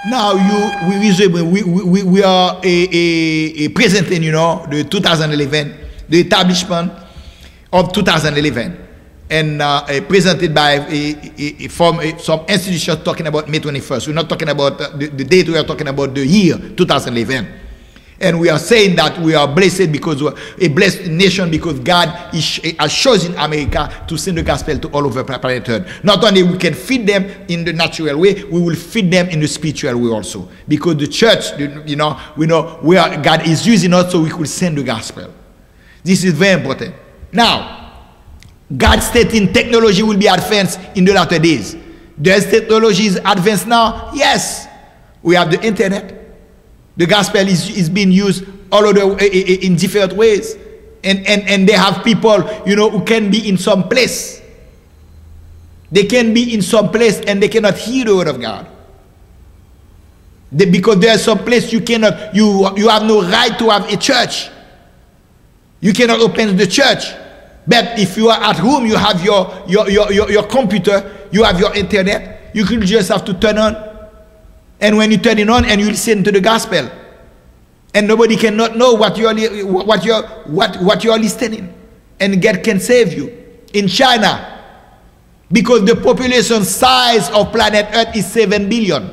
Now we are presenting, the 2011, the establishment of 2011, and presented by from some institutions talking about May 21st. We're not talking about the date, we are talking about the year 2011. And we are saying that we are blessed because we're a blessed nation, because God has chosen America to send the gospel to all over planet Earth. Not only we can feed them in the natural way, we will feed them in the spiritual way also. Because the church, we know where God is using us, so we could send the gospel. This is very important. Now, God stating technology will be advanced in the latter days. Does technology is advanced now? Yes. We have the internet. The gospel is being used all over in different ways. And they have people, who can be in some place. They can be in some place and they cannot hear the word of God. Because there is some place you cannot, you have no right to have a church. You cannot open the church. But if you are at home, you have your computer, you have your internet, you can just have to turn on. And when you turn it on and you listen to the gospel, and nobody cannot know what you are listening, and God can save you. In China, because the population size of planet Earth is 7 billion.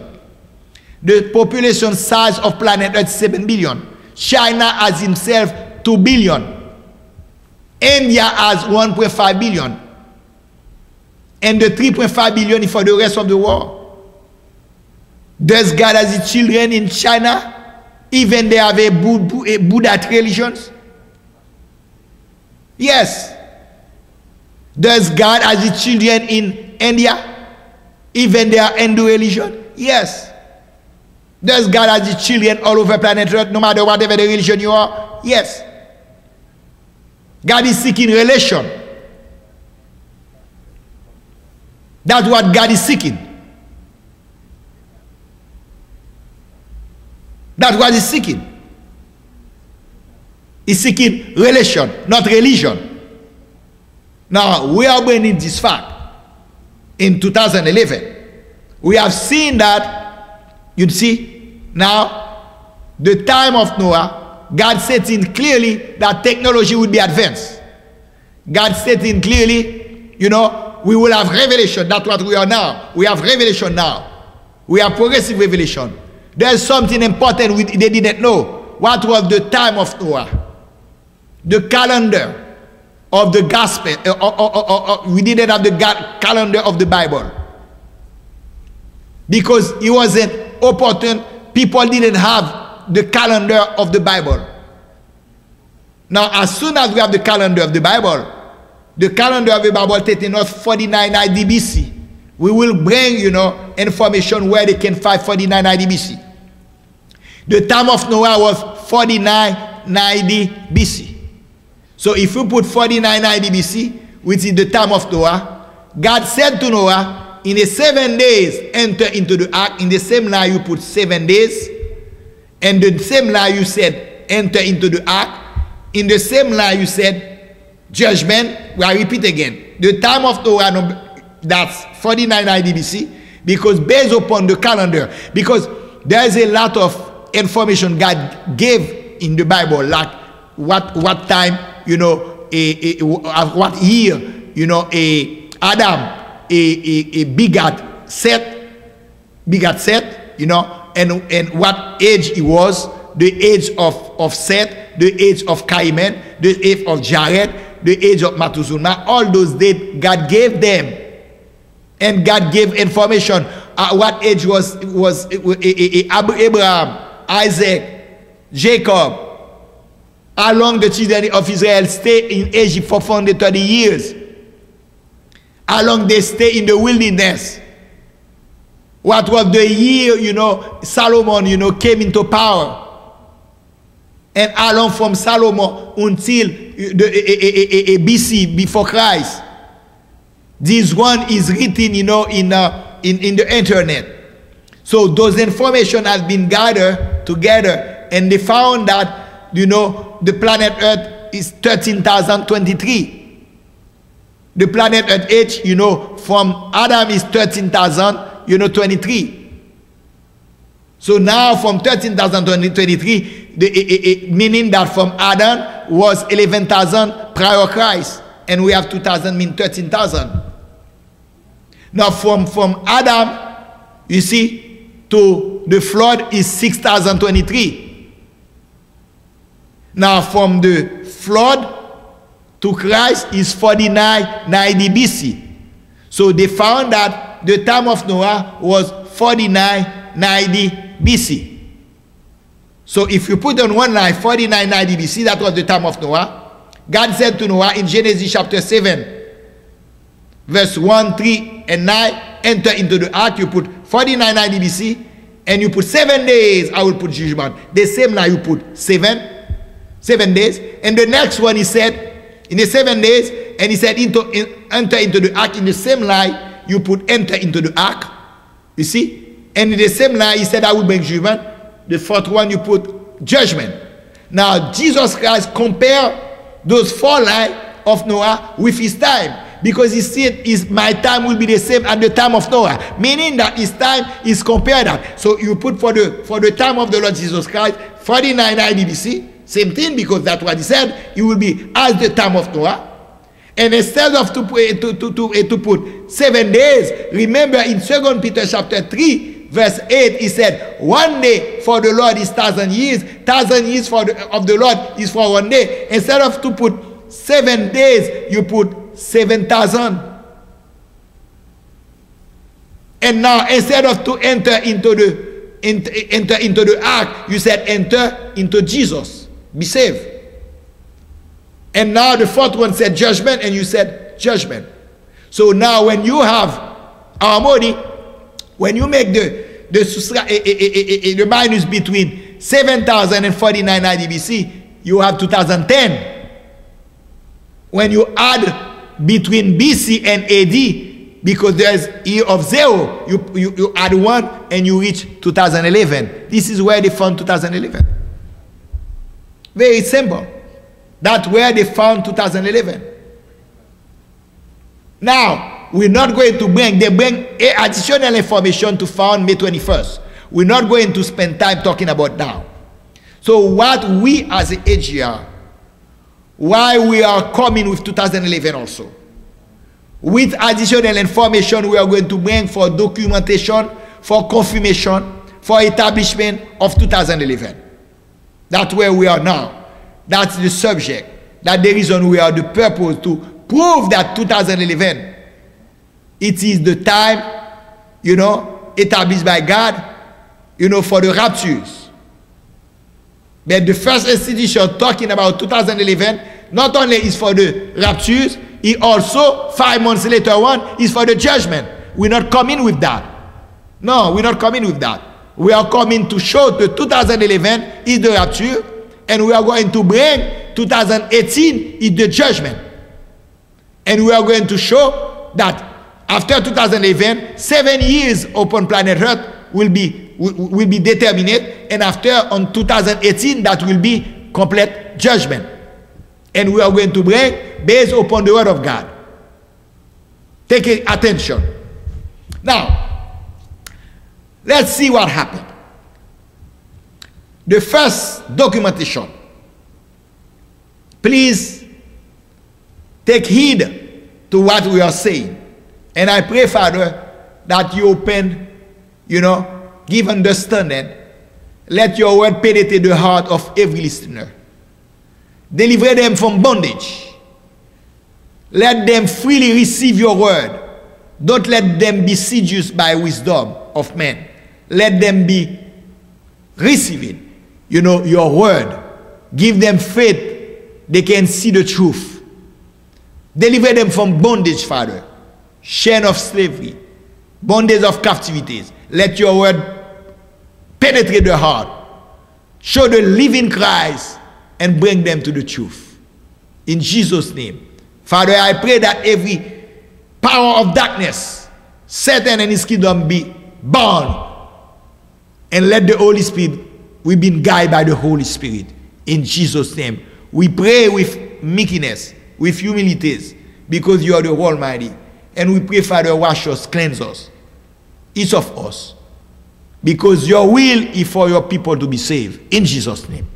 The population size of planet Earth is 7 billion. China has himself 2 billion. India has 1.5 billion. And the 3.5 billion is for the rest of the world. Does God has his children in China? Even they have a Buddhist religions? Yes. Does God has his children in India? Even they are Hindu religion? Yes. Does God has his children all over planet Earth, no matter whatever the religion you are? Yes. God is seeking relation. That's what God is seeking. That's what he's seeking. He's seeking relation, not religion. Now, we are bringing this fact. In 2011, we have seen that, you see, now, the time of Noah, God said in clearly that technology would be advanced. God said in clearly, we will have revelation. That's what we are now. We have revelation now. We have progressive revelation. There's something important they didn't know. What was the time of Noah? The calendar of the gospel. We didn't have the calendar of the Bible. Because it wasn't opportune. People didn't have the calendar of the Bible. Now, as soon as we have the calendar of the Bible taking us 49 ID BC. We will bring, information where they can find 49 ID BC. The time of Noah was 4990 BC. So if you put 4990 BC, which is the time of Noah, God said to Noah, in the 7 days, enter into the ark. In the same line you put 7 days. And the same line you said, enter into the ark. In the same line you said, judgment. I repeat again. The time of Noah, that's 4990 BC, because based upon the calendar, because there is a lot of information God gave in the Bible, like what time, what year, Adam, begat Seth, and what age he was, the age of Seth, the age of Caiman, the age of Jared, the age of Methuselah. All those dates God gave them. And God gave information at what age was Abraham, Isaac, Jacob. How long the children of Israel stay in Egypt for 430 years. How long they stay in the wilderness. What was the year, Solomon, came into power. And how long from Solomon until the BC, before Christ. This one is written, in the internet. So those information has been gathered together, and they found that, the planet Earth is 13,023. The planet Earth age, from Adam is 13,023. So now from 13,023, meaning that from Adam was 11,000 prior Christ. And we have 2,000 mean 13,000. Now from Adam, you see, to the flood is 6,023. Now from the flood to Christ is 4990 BC. So they found that the time of Noah was 4990 BC. So if you put on one line 4990 BC, that was the time of Noah. God said to Noah in Genesis chapter 7, verse 1, 3, and 9, enter into the ark. You put 4990 BC, and you put 7 days, I will put judgment. The same now you put 7 days. And the next one he said, in the 7 days, and he said, enter into the ark. In the same line, you put enter into the ark. You see? And in the same line, he said, I will bring judgment. The fourth one, you put judgment. Now, Jesus Christ compared those 4 lines of Noah with his time. Because he said, my time will be the same at the time of Noah. Meaning that his time is compared that. So you put for the time of the Lord Jesus Christ, 4990 BC. Same thing, because that's what he said. It will be as the time of Noah. And instead of to put 7 days, remember in 2 Peter chapter 3, verse 8, he said, 1 day for the Lord is 1,000 years. 1,000 years of the Lord is for 1 day. Instead of to put 7 days, you put 7,000. And now instead of to enter into the ark, you said enter into Jesus. Be saved. And now the fourth one said judgment, and you said judgment. So now when you have harmony, when you make the minus between 7,000 and 4990 BC, you have 2010. When you add between BC and AD, because there's year of 0, you add 1 and you reach 2011. This is where they found 2011. Very simple. That's where they found 2011. Now, we're not going to they bring additional information to found May 21st. We're not going to spend time talking about now. So what we as the AGR, why we are coming with 2011 also, with additional information we are going to bring for documentation, for confirmation, for establishment of 2011. That's where we are now. That's the subject. That's the reason we are the purpose to prove that 2011, it is the time, established by God, for the raptures. But the first institution talking about 2011, not only is for the raptures, it also 5 months later on is for the judgment. We're not coming with that. No, we're not coming with that. We are coming to show that 2011 is the rapture, and we are going to bring 2018 is the judgment. And we are going to show that after 2011, 7 years upon planet Earth will be determined, and after on 2018 that will be complete judgment. And we are going to bring based upon the word of God. Take attention. Now, let's see what happened. The first documentation. Please take heed to what we are saying. And I pray, Father, that you open, give understanding. Let your word penetrate the heart of every listener. Deliver them from bondage. Let them freely receive your word. Don't let them be seduced by wisdom of men. Let them be receiving, your word. Give them faith. They can see the truth. Deliver them from bondage, Father. Chain of slavery. Bondage of captivities. Let your word penetrate the heart. Show the living Christ and bring them to the truth. In Jesus' name. Father, I pray that every power of darkness, Satan and his kingdom be bound. And let the Holy Spirit, we've been guided by the Holy Spirit. In Jesus' name. We pray with meekness, with humility, because you are the Almighty. And we pray, Father, wash us, cleanse us. Each of us. Because your will is for your people to be saved. In Jesus' name.